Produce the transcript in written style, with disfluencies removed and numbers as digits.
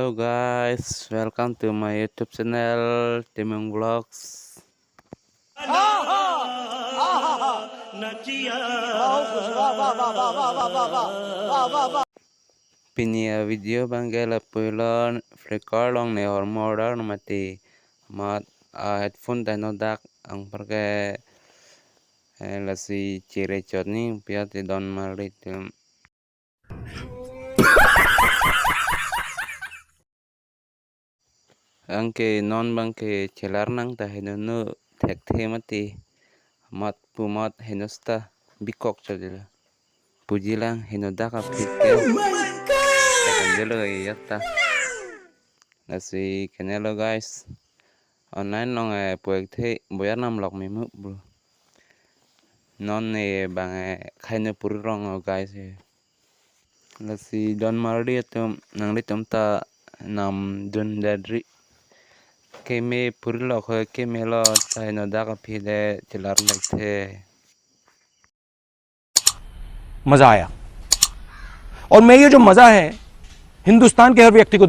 Hello guys, welcome to my YouTube channel Timung Vlogs. Pinia video banggela puilon record long ne hormodar mati mat headphone tano dak ang perke lasi cire ni piat don marit angke non bangke celar nang ta henunu tek the mati mat pumat henosta bikok chodila pujilang henodak apike tekandelo yatta lasi kenelo guys online long puek the boya nam lok mimu bro non ne bang khaine purong guys lasi don mardi tum nang litum ta nam dun dadri keme purlo ko keme lo ta henodak apide celar nek the मजा आया और मैं ये जो मजा है हिंदुस्तान के हर व्यक्ति को